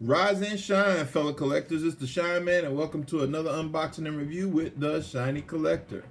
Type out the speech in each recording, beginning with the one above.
Rise and shine, fellow collectors. It's the Shine Man, and welcome to another unboxing and review with the Shiny Collector.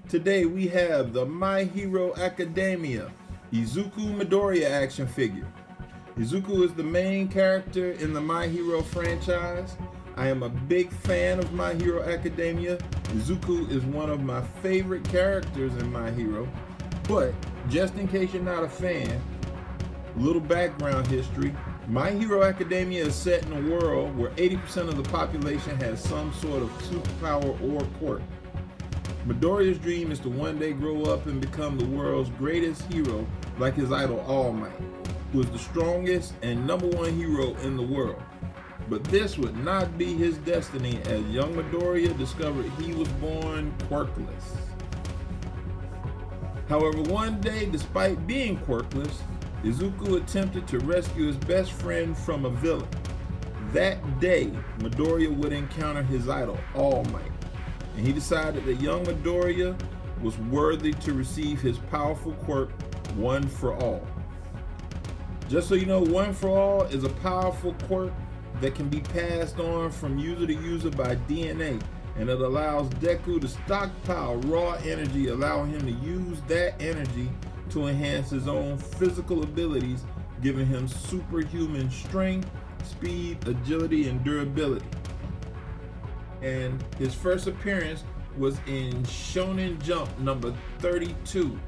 Today we have the My Hero Academia Izuku Midoriya action figure. Izuku is the main character in the My Hero franchise. I am a big fan of My Hero Academia. Izuku is one of my favorite characters in My Hero. But just in case you're not a fan, a little background history. My Hero Academia is set in a world where 80% of the population has some sort of superpower or quirk. Midoriya's dream is to one day grow up and become the world's greatest hero like his idol All Might, who is the strongest and #1 hero in the world. But this would not be his destiny, as young Midoriya discovered he was born quirkless. However, one day, despite being quirkless, Izuku attempted to rescue his best friend from a villain. That day, Midoriya would encounter his idol, All Might, and he decided that young Midoriya was worthy to receive his powerful quirk, One for All. Just so you know, One for All is a powerful quirk that can be passed on from user to user by DNA, and it allows Deku to stockpile raw energy, allowing him to use that energy to enhance his own physical abilities, giving him superhuman strength, speed, agility, and durability. And his first appearance was in Shonen Jump number 32,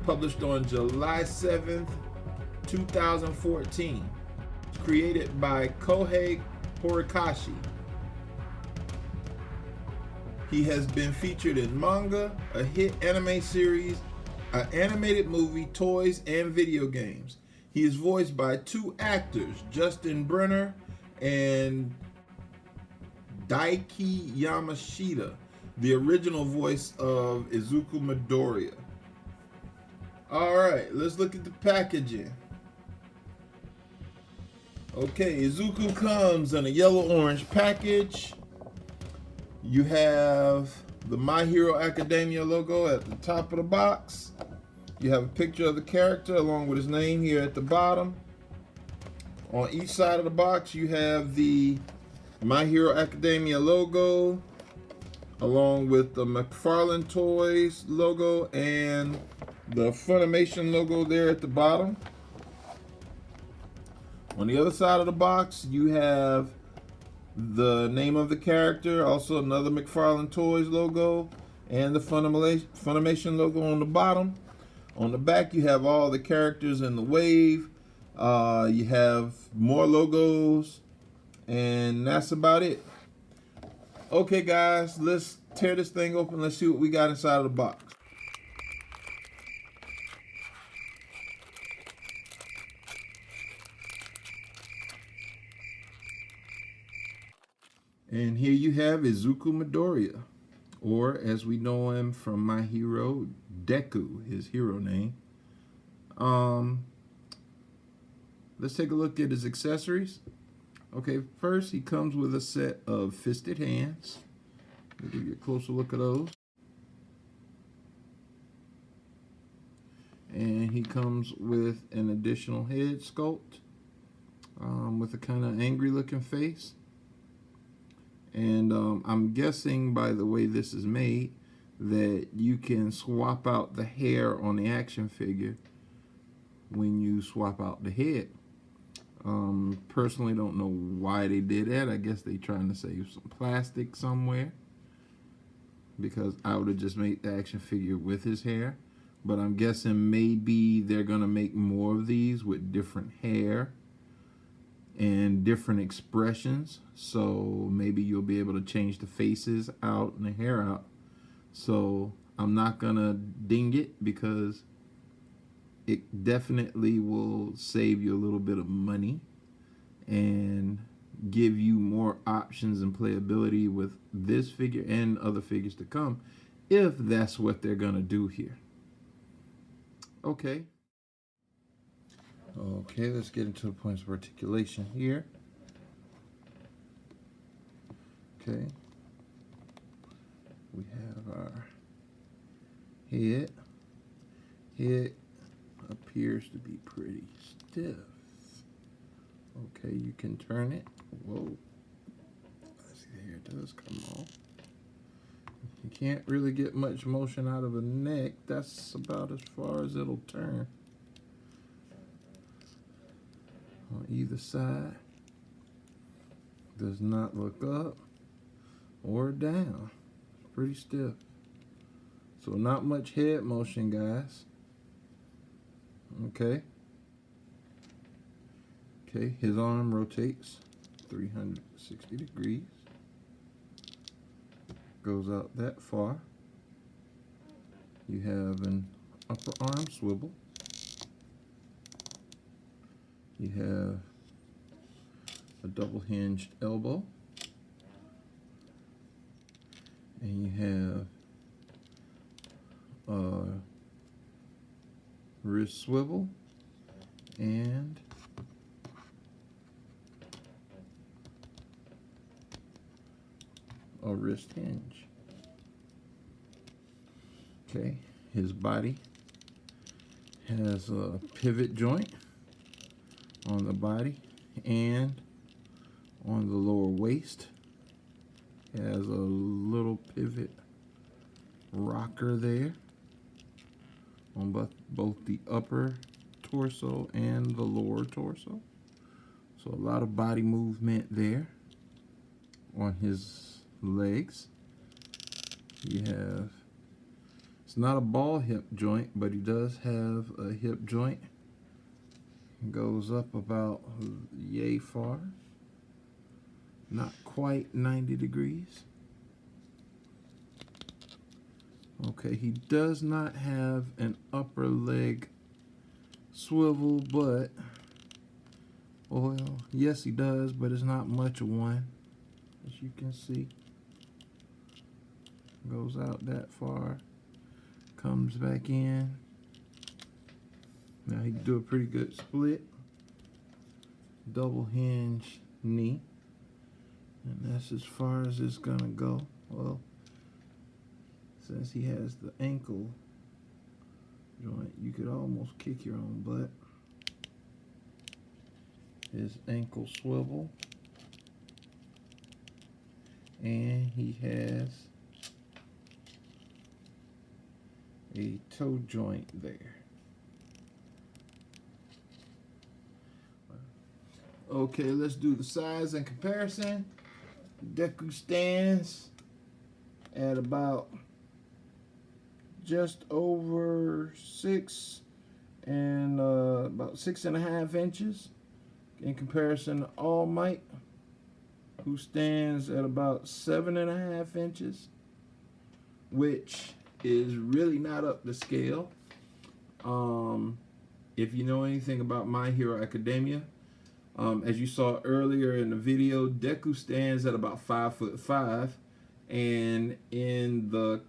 published on July 7th, 2014. Created by Kohei Horikoshi. He has been featured in manga, a hit anime series, an animated movie, toys, and video games. He is voiced by two actors, Justin Brenner and Daiki Yamashita, the original voice of Izuku Midoriya. Alright, let's look at the packaging. Okay, Izuku comes in a yellow-orange package. You have the My Hero Academia logo at the top of the box. You have a picture of the character along with his name here at the bottom. On each side of the box, you have the My Hero Academia logo, along with the McFarland Toys logo and the Funimation logo there at the bottom. On the other side of the box, you have the name of the character, also another McFarland Toys logo, and the Funimation logo on the bottom. On the back, you have all the characters in the wave. You have more logos, and that's about it. Okay, guys, let's tear this thing open. Let's see what we got inside of the box. And here you have Izuku Midoriya, or as we know him from My Hero, Deku, his hero name. Let's take a look at his accessories. Okay, first he comes with a set of fisted hands. Let me give you a closer look at those. And he comes with an additional head sculpt with a kind of angry looking face. And I'm guessing by the way this is made that you can swap out the hair on the action figure when you swap out the head. Personally don't know why they did that. I guess they trying to save some plastic somewhere, because I would have just made the action figure with his hair. But I'm guessing maybe they're gonna make more of these with different hair and different expressions, so maybe you'll be able to change the faces out and the hair out. So I'm not gonna ding it, because it definitely will save you a little bit of money and give you more options and playability with this figure and other figures to come, if that's what they're gonna do here. Okay. Okay, let's get into the points of articulation here. Okay. We have our head. Head appears to be pretty stiff. Okay, you can turn it. Whoa. Let's see, here it does come off. You can't really get much motion out of a neck. That's about as far as it'll turn. On either side. Does not look up or down. It's pretty stiff. So not much head motion, guys. Okay. Okay, his arm rotates 360 degrees. Goes out that far. You have an upper arm swivel. You have a double hinged elbow. And you have a wrist swivel and a wrist hinge. Okay, his body has a pivot joint on the body and on the lower waist. It has a little pivot rocker there on both the upper torso and the lower torso. So a lot of body movement there on his legs. You have, it's not a ball hip joint, but he does have a hip joint. It goes up about yay far. Not quite 90 degrees. Okay, he does not have an upper leg swivel, but, well, yes he does, but it's not much of one, as you can see. Goes out that far, comes back in. Now he can do a pretty good split. Double hinge knee. And that's as far as it's gonna go. Well, since he has the ankle joint, you could almost kick your own butt. His ankle swivel. And he has a toe joint there. Okay, let's do the size and comparison. Deku stands at about just over 6 and about 6.5 inches in comparison to All Might, who stands at about 7.5 inches, which is really not up to scale. If you know anything about My Hero Academia, as you saw earlier in the video, Deku stands at about 5'5", and in the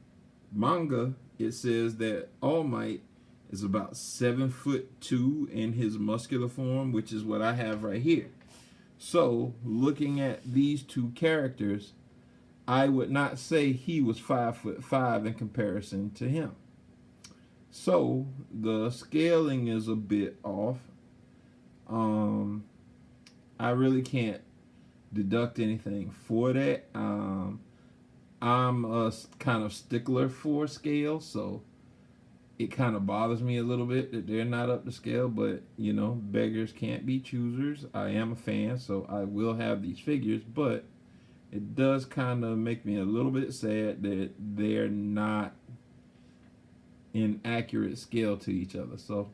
manga it says that All Might is about 7'2" in his muscular form, which is what I have right here. So looking at these two characters, I would not say he was 5'5" in comparison to him. So the scaling is a bit off. I really can't deduct anything for that. I'm a kind of stickler for scale, so it kind of bothers me a little bit that they're not up to scale, but you know, beggars can't be choosers. I am a fan, so I will have these figures, but it does kind of make me a little bit sad that they're not in accurate scale to each other. So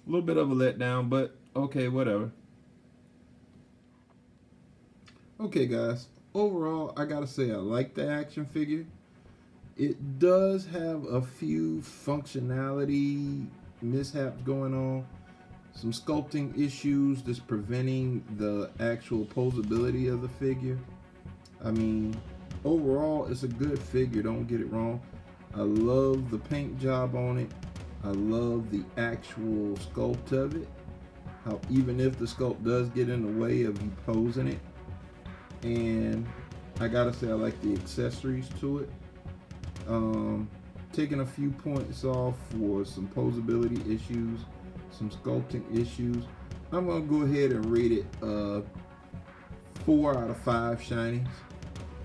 a little bit of a letdown, but okay, whatever. Okay guys, overall I gotta say I like the action figure. It does have a few functionality mishaps going on. Some sculpting issues that's preventing the actual posability of the figure. I mean, overall it's a good figure, don't get it wrong. I love the paint job on it. I love the actual sculpt of it. How even if the sculpt does get in the way of you posing it. And I gotta say I like the accessories to it. Taking a few points off for some posability issues, some sculpting issues. I'm gonna go ahead and rate it 4 out of 5 shinies.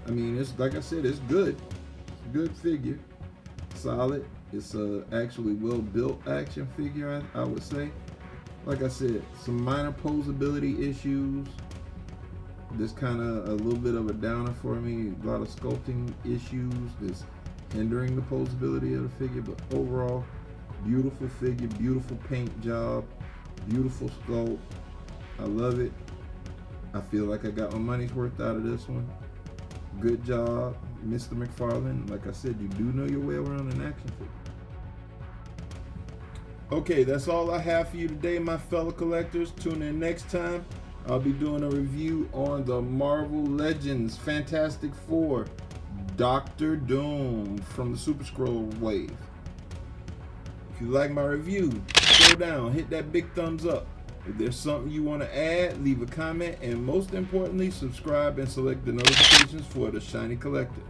I mean, it's like I said, it's good. It's a good figure, solid. It's a actually well built action figure, I would say. Like I said, some minor posability issues. This kind of a little bit of a downer for me. A lot of sculpting issues that's hindering the posability of the figure, but overall, beautiful figure, beautiful paint job, beautiful sculpt. I love it. I feel like I got my money's worth out of this one. Good job, Mr. McFarland. Like I said, you do know your way around an action figure. Okay, that's all I have for you today, my fellow collectors. Tune in next time. I'll be doing a review on the Marvel Legends Fantastic Four Doctor Doom from the Super Skrull wave. If you like my review, go down, hit that big thumbs up. If there's something you want to add, leave a comment, and most importantly, subscribe and select the notifications for the Shiny Collector.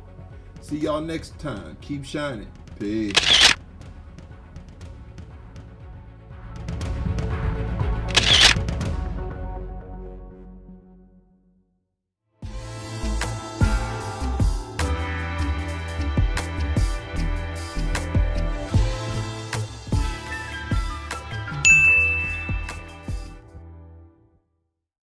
See y'all next time. Keep shining. Peace.